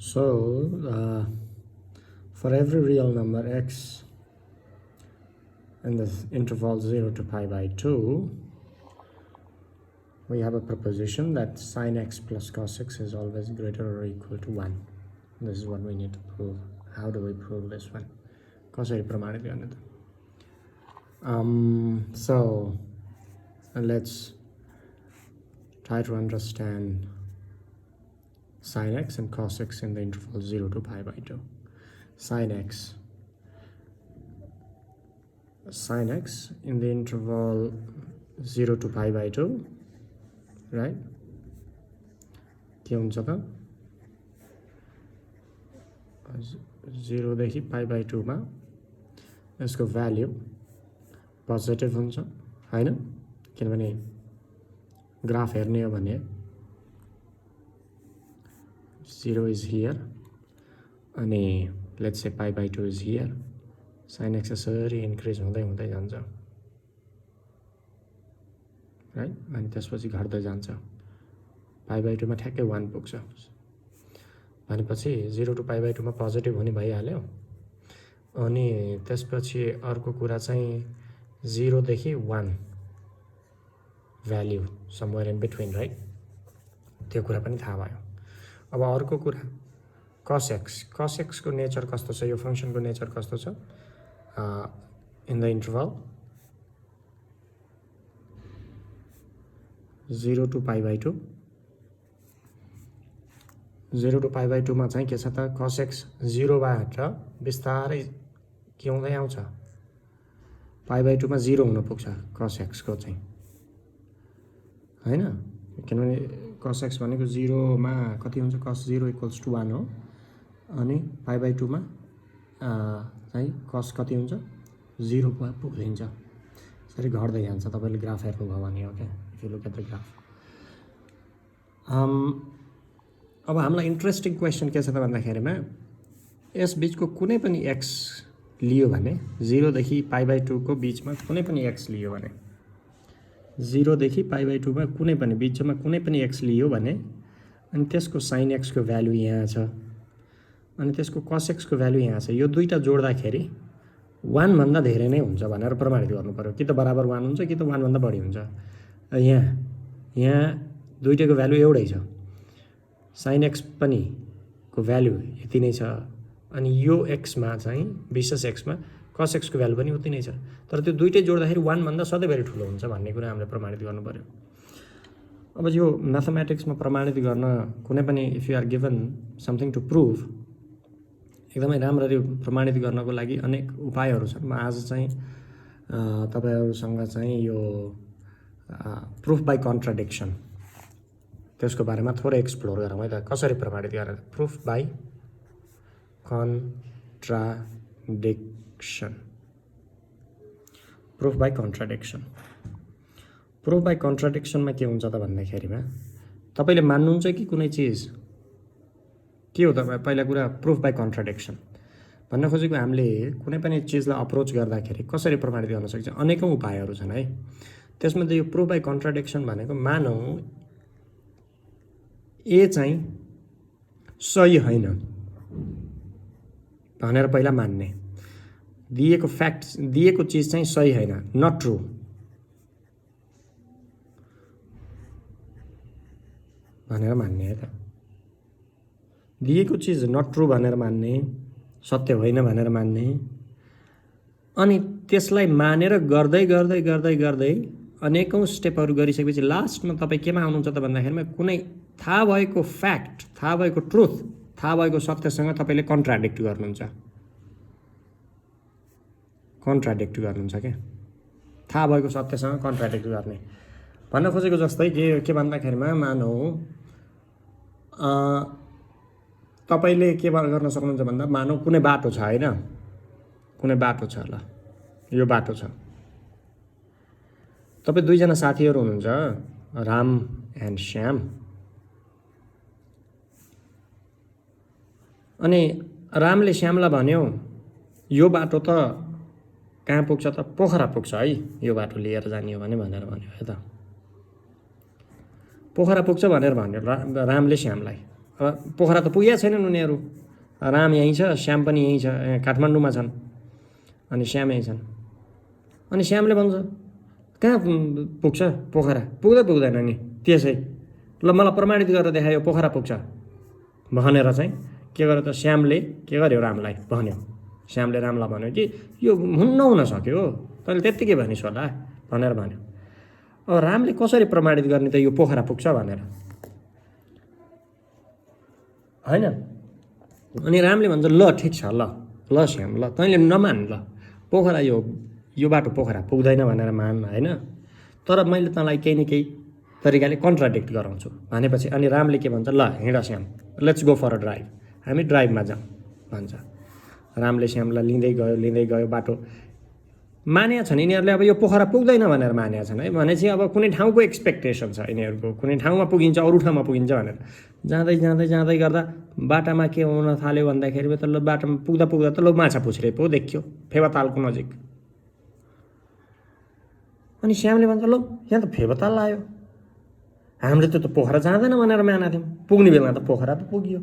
So for every real number x in the interval 0 to pi by 2, we have a proposition that sin x plus cos x is always greater or equal to 1. This is what we need to prove. How do we prove this one? कसरी प्रमाणित गर्ने त? So let's try to understand sin x and cos x in the interval 0 to pi by 2. Sin x in the interval 0 to pi by 2, right? के हुन्छ त? 0 देखि pi by 2 मा यसको भ्याल्यु पोजिटिभ हुन्छ हैन? किनभने ग्राफ हेर्ने हो भने 0 is here अनि let's say pi by 2 is here. sin x यसरी इन्क्रिज हुँदै हुँदै जान्छ, राइट? अनि त्यसपछि घट्दै जान्छ, pi by 2 मा ठ्याक्कै 1 पुग्छ भनेपछि 0 to pi by 2 मा पोजिटिभ हुने भइहाल्यो। अनि त्यसपछि अर्को कुरा चाहिँ 0 देखि 1 value somewhere in between, right? त्यो कुरा पनि थाहा भयो। अब अर्को कुरा cos x को नेचर कस्तो छ, यो फंक्सनको नेचर कस्तो छ in the interval 0 to pi by 2। 0 to pi by 2 मा चाहिँ के छ त, cos x 0 बाट बिस्तारै के हुँदै आउँछ, pi by 2 मा 0 हुन पुग्छ cos x को चाहिँ, हैन? किनभने cos x भनेको 0 मा कति हुन्छ, cos 0 equals to 1 हो। अनि pi by 2 मा चाहिँ cos कति हुन्छ, 0 पुगिन्छ। यसरी घट्दै जान्छ। तपाईले ग्राफ हेर्नुभयो भने हो के, if you look at the graph. अब हामीलाई इन्ट्रेस्टिङ क्वेसन के छ त भन्दाखेरिमा यस बीचको कुनै पनि x लियो भने 0 देखि pi by 2 को बीचमा कुनै पनि x लियो भने 0 देखि pi by 2 मा कुनै पनि बीचमा कुनै पनि x लियो भने अनि त्यसको sin x को भ्यालु यहाँ छ अनि त्यसको cos x को भ्यालु यहाँ छ। यो दुईटा जोड्दाखेरि 1 भन्दा धेरै नै हुन्छ भनेर प्रमाणित गर्नु पर्यो। कि त बराबर 1 हुन्छ कि त 1 भन्दा बढी हुन्छ। यहाँ दुईटैको भ्यालु एउटै छ। sin x पनि को भ्यालु यति नै छ अनि यो x मा चाहिँ विशेष x मा cos x को भ्यालु पनि उति नै छ। तर त्यो दुईटै जोड्दाखेरि 1 भन्दा सधैँभरि ठुलो हुन्छ भन्ने कुरा हामीले प्रमाणित गर्नु पर्यो। अब यो म्याथमेटिक्समा प्रमाणित गर्न कुनै पनि if you are given something to prove एकदमै राम्ररी प्रमाणित गर्नको लागि अनेक उपायहरू छन्। म आज चाहिँ तपाईहरुसँग चाहिँ यो प्रुफ बाइ कन्ट्राडिक्सन त्यसको बारेमा थोरै एक्सप्लोर गरौँ है त। कसरी प्रमाणित गर्ने proof by contradiction. Proof by contradiction मा के हुन्छ त भन्दाखेरिमा तपाईले मान्नुहुन्छ कि कुनै चीज के हो त पहिला कुरा प्रुफ बाइ कन्ट्राडिक्सन भन्न खोजेको हामीले कुनै पनि चीजलाई अप्रोच गर्दाखेरि कसरी प्रमाणित गर्न सक्छ अनेकौं उपायहरू छन् है। त्यसमध्ये यो प्रुफ बाइ कन्ट्राडिक्सन भनेको मानौ ए चाहिँ सही हैन भनेर पहिला मान्ने, दिएको फ्याक्ट दिएको चीज चाहिँ सही हैन, नट ट्रू भनेर मान्ने है त। दिएको चीज नट ट्रू भनेर मान्ने, सत्य होइन भनेर मान्ने अनि त्यसलाई मानेर गर्दै गर्दै गर्दै गर्दै अनेकौं स्टेपहरु गरिसकेपछि लास्टमा तपाई केमा आउनुहुन्छ त भन्दाखेरिमा कुनै थाहा भएको फ्याक्ट, थाहा भएको ट्रुथ, थाहा भएको सत्यसँग तपाईले कन्ट्राडिक्ट गर्नुहुन्छ। के थाहा भएको सत्यसँग कन्ट्राडिक्ट गर्ने भन्न खोजेको जस्तै के भन्दाखेरिमा मानौ तपाईले के गर्न सक्नुहुन्छ भन्दा मानौ कुनै बाटो छ हैन, कुनै बाटो छ ल, यो बाटो छ। तपाई दुईजना साथीहरु हुनुहुन्छ राम एन्ड श्याम अनि रामले श्यामलाई भन्यो यो बाटो त कहाँ पुग्छ त, पोखरा पुग्छ है, यो बाटो लिएर जाने हो भने भनेर भन्यो है त। पोखरा पुग्छ भनेर भन्यो रामले श्यामलाई पोखरा त पुगेका छैनन् उनीहरू। राम यहीँ छ, श्याम पनि यहीँ छ, काठमाडौँमा छन्, अनि श्याम यहीँ छन्। अनि श्यामले भन्छ कहाँ पुग्छ पोखरा? पुग्दैन नि। त्यसै ल मलाई प्रमाणित गरेर देखायो पोखरा पुग्छ भनेर चाहिँ के गर्यो त श्यामले के गर्यो रामलाई भन्यो। श्यामले रामलाई भन्यो कि यो हुन सक्यो, तैँले त्यत्तिकै भनिस् होला भनेर भन्यो। अब रामले कसरी प्रमाणित गर्ने त यो पोखरा पुग्छ भनेर, होइन? अनि रामले भन्छ ल ठिक छ, ल श्याम, ल तैँले नमान, ल पोखरा यो बाटो पोखरा पुग्दैन भनेर मान, होइन? तर मैले तँलाई केही न केही तरिकाले कन्ट्राडिक्ट गराउँछु भनेपछि अनि रामले के भन्छ, ल हिँड Shyam, let's go for a drive, हामी ड्राइभमा जाउँ भन्छ। रामले श्यामलाई लिँदै गयो बाटो। मानेका छन् यिनीहरूले अब यो पोखरा पुग्दैन भनेर मानेका छन् है। भनेपछि अब कुनै ठाउँको एक्सपेक्टेसन छ यिनीहरूको, कुनै ठाउँमा पुगिन्छ, अरू ठाउँमा पुगिन्छ भनेर। जाँदै गर्दा बाटामा के हुन थाल्यो भन्दाखेरि त ल बाटोमा पुग्दा त ल माछा पुछ्रे पो देखियो फेवातालको नजिक। अनि श्यामले भन्छ ल यहाँ त फेवाताल आयो, हामीले त पोखरा जाँदैन भनेर मानेका थियौँ, पुग्ने बेलामा त पोखरा पो पुग्यो,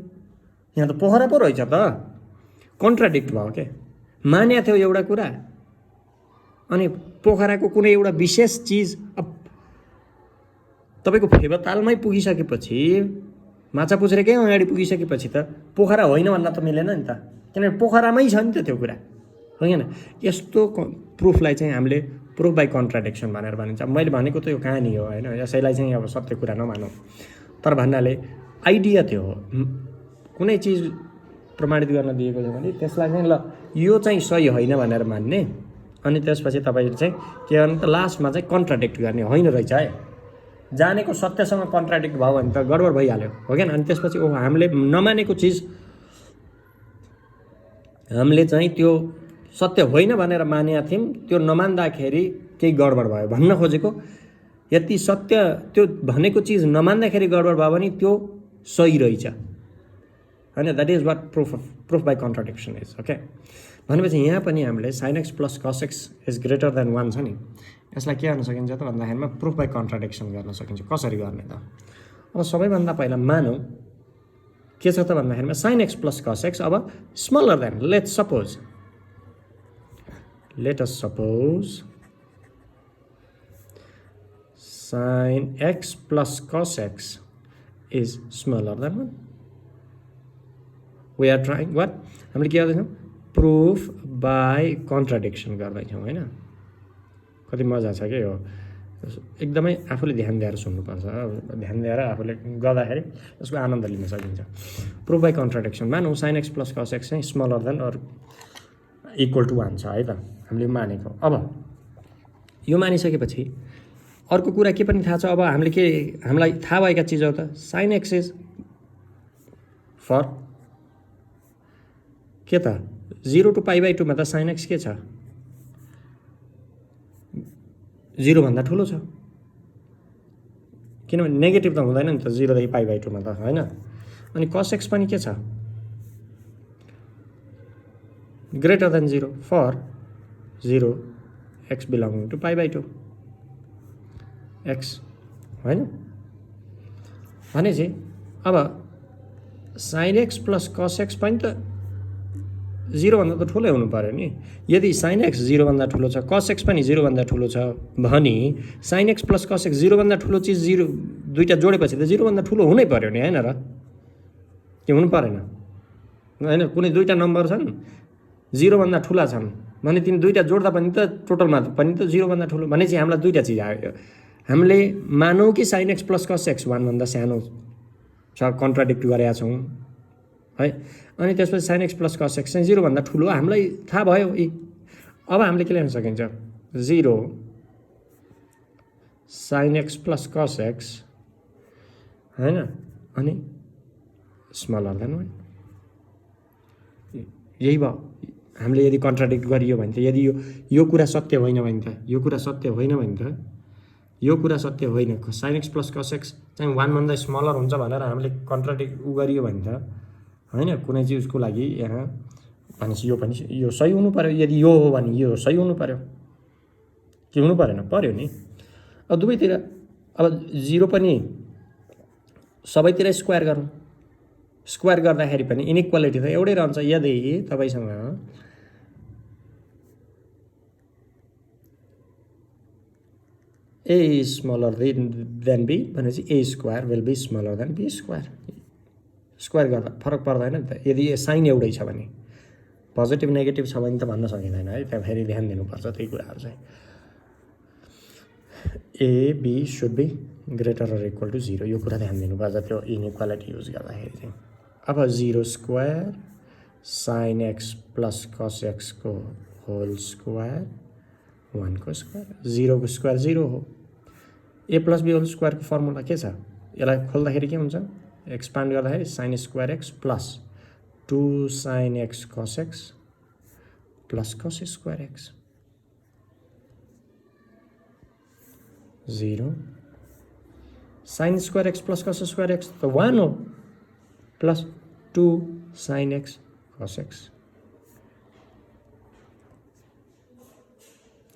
यहाँ त पोखरा पो रहेछ त। कन्ट्राडिक्ट भयो के, मानेको थियो एउटा कुरा अनि पोखराको कुनै एउटा विशेष चिज अब तपाईँको फेवातालमै पुगिसकेपछि, माछा पुछ्रेकै अगाडि पुगिसकेपछि त पोखरा होइन भन्न त मिलेन नि त, किनभने पोखरामै छ नि त त्यो कुरा, होइन? यस्तो प्रुफलाई चाहिँ हामीले प्रुफ बाई कन्ट्राडिक्सन भनेर भनिन्छ। मैले भनेको त यो कहानी हो, होइन? यसैलाई चाहिँ अब सत्य कुरा नमानौँ, तर भन्नाले आइडिया त्यो हो। कुनै चिज प्रमाणित गर्न दिएको छ भने त्यसलाई चाहिँ ल यो चाहिँ सही होइन भनेर मान्ने, अनि त्यसपछि तपाईँले चाहिँ के गर्नु त लास्टमा चाहिँ कन्ट्राडिक्ट गर्ने, होइन रहेछ है, जानेको सत्यसँग कन्ट्राडिक्ट भयो भने त गडबड भइहाल्यो, हो क्या? अनि त्यसपछि हामीले नमानेको चिज हामीले चाहिँ त्यो सत्य होइन भनेर मानेका थियौँ, त्यो नमान्दाखेरि केही गडबड भयो भन्न खोजेको। यति सत्य त्यो भनेको चिज नमान्दाखेरि गडबड भयो भने त्यो सही रहेछ, होइन? That is what proof by contradiction is, okay? भनेपछि यहाँ पनि हामीले sin x plus cos x is greater than 1 छ नि, यसलाई के गर्न सकिन्छ त भन्दाखेरिमा प्रुफ बाई कन्ट्राडिक्सन गर्न सकिन्छ। कसरी गर्ने त? अब सबैभन्दा पहिला मानौँ के छ त भन्दाखेरिमा sin x plus cos x अब smaller than, let us suppose sin x plus cos x is smaller than 1। We are trying what, हामीले के गर्दैछौँ? प्रुफ बाई कन्ट्राडिक्सन गर्दैछौँ, होइन? कति मजा छ क्या यो, एकदमै आफूले ध्यान दिएर सुन्नुपर्छ, ध्यान दिएर आफूले गर्दाखेरि यसको आनन्द लिन सकिन्छ। प्रुफ बाई कन्ट्राडिक्सन मानौँ sin x plus cos x चाहिँ smaller than or equal to 1 छ है त, हामीले मानेको। अब यो मानिसकेपछि अर्को कुरा के पनि थाहा छ, अब हामीलाई थाहा भएका चिजहरू त sin x इज फर के त 0 to π/2 मा त sin x के छ? 0 भन्दा ठुलो छ, किनभने नेगेटिभ त हुँदैन नि त 0 देखि π/2 मा त, होइन? अनि cos x पनि के छ? Greater than 0 for 0 x belonging to π/2 x, होइन? भनेपछि अब sin x plus cos x पनि त 0 भन्दा त ठुलै हुनु पर्यो नि। यदि sin x 0 भन्दा ठुलो छ, cos x पनि 0 भन्दा ठुलो छ भने sin x plus cos x 0 भन्दा ठुलो चिज 0 दुईटा जोडेपछि त 0 भन्दा ठुलो हुनै पर्यो नि, होइन र? के हुनु परेन? होइन, कुनै दुईटा नम्बर छन् 0 भन्दा ठुला छन् भने तिनी दुईटा जोड्दा पनि त टोटलमा पनि त 0 भन्दा ठुलो, भनेपछि हामीलाई दुईटा चिज आयो। हामीले मानौँ कि sin x plus cos x 1 भन्दा सानो छ, कन्ट्राडिक्ट गरेका छौँ है, अनि त्यसपछि sin x plus cos x चाहिँ 0 भन्दा ठुलो हामीलाई थाहा भयो। अब हामीले के लेख्न सकिन्छ? 0 sin x plus cos x, होइन? अनि स्मलर देन 1, यही भयो। हामीले यदि कन्ट्राडिक्ट गरियो भने त, यदि यो कुरा सत्य होइन भने त, यो कुरा सत्य होइन भने त, यो कुरा सत्य होइन, sin x plus cos x चाहिँ 1 भन्दा स्मलर हुन्छ भनेर हामीले कन्ट्राडिक्ट गरियो भने त, होइन? कुनै चिजको लागि यहाँ भनेपछि यो पनि यो सही हुनु पर्यो, यदि यो हो भने यो सही हुनु पर्यो, के हुनु परेन? पर्यो नि। अब दुवैतिर अब 0 पनि सबैतिर स्क्वायर गरौँ, स्क्वायर गर्दाखेरि पनि इनइक्वालिटी त एउटै रहन्छ यदि तपाईसँग a is smaller than b भनेपछि a square will be smaller than b square. Square गर्दा फरक पर्दैन नि त यदि साइन एउटै छ भने पोजिटिभ नेगेटिभ छ भने त भन्न सकिँदैन है त्यहाँ फेरि ध्यान दिनुपर्छ त्यही कुराहरू चाहिँ a b should be greater or equal to 0 यो कुरा ध्यान दिनुपर्छ त्यो इनइक्वालिटी युज गर्दाखेरि चाहिँ अब 0 square sin x plus cos x को होल स्क्वायर 1 को स्क्वायर 0 को स्क्वायर 0 हो a plus b whole square को फर्मुला के छ यसलाई खोल्दाखेरि के हुन्छ एक्सपान्ड गर्दाखेरि sin square x plus 2 sin x cos x plus cos square x 0 sin square x plus cos square x त 1 हो plus 2 sin x cos x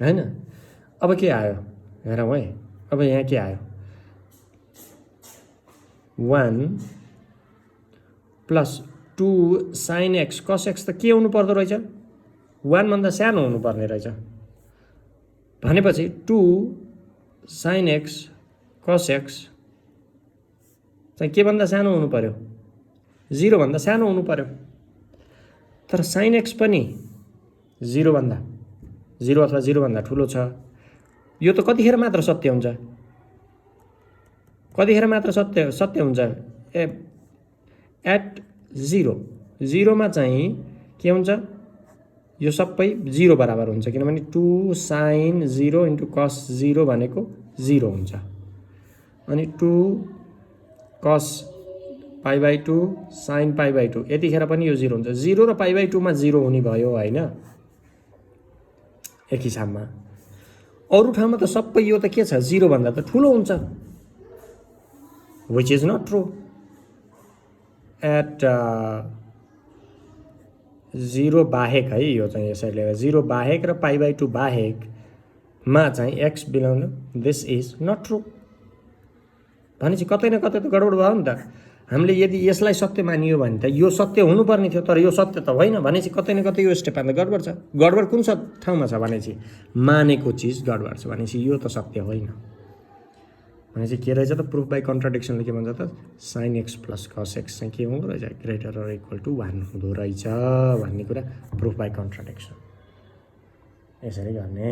हैन अब के आयो हेरौँ है अब यहाँ के आयो 1 plus 2 sin x cos x त के हुनु पर्दो रहेछ 1 भन्दा सानो हुनु पर्ने रहेछ भनेपछि 2 sin x cos x चाहिँ के भन्दा सानो हुनु पर्यो 0 भन्दा सानो हुनु पर्यो तर sin x पनि 0 भन्दा 0 अथवा 0 भन्दा ठुलो छ यो त कतिखेर मात्र सत्य हुन्छ कतिखेर मात्र सत्य हुन्छ एट 0 मा चाहिँ के हुन्छ यो सबै 0 बराबर हुन्छ किनभने 2 sin 0 इन्टु cos 0 भनेको 0 हुन्छ अनि 2 cos pi by 2 sin pi by 2 यतिखेर पनि यो 0 हुन्छ 0 र पाई बाई 2 मा 0 हुने भयो हैन एक हिसाबमा अरु ठाउँमा त सबै यो त के छ 0 भन्दा त ठुलो हुन्छ which is not true at 0 बाहेक है यो चाहिँ यसैले 0 बाहेक र पाई बाई 2 बाहेक मा चाहिँ x belong this is not true भनेपछि कतै न कतै त गडबड भयो नि त हामीले यदि यसलाई सत्य मानियो भने त यो सत्य हुनुपर्ने थियो तर यो सत्य त होइन भनेपछि कतै न कतै यो स्टेपमा त गडबड छ गडबड कुन ठाउँमा छ भनेपछि मानेको चिज गडबड छ भनेपछि यो त सत्य होइन भनेपछि के रहेछ त प्रुफ बाइ कन्ट्राडिक्सनले के भन्छ त sin x plus cos x चाहिँ के हुँदो रहेछ ग्रेटर अर इक्वल टु 1 हुँदो रहेछ भन्ने कुरा प्रुफ बाइ कन्ट्राडिक्सन यसरी गर्ने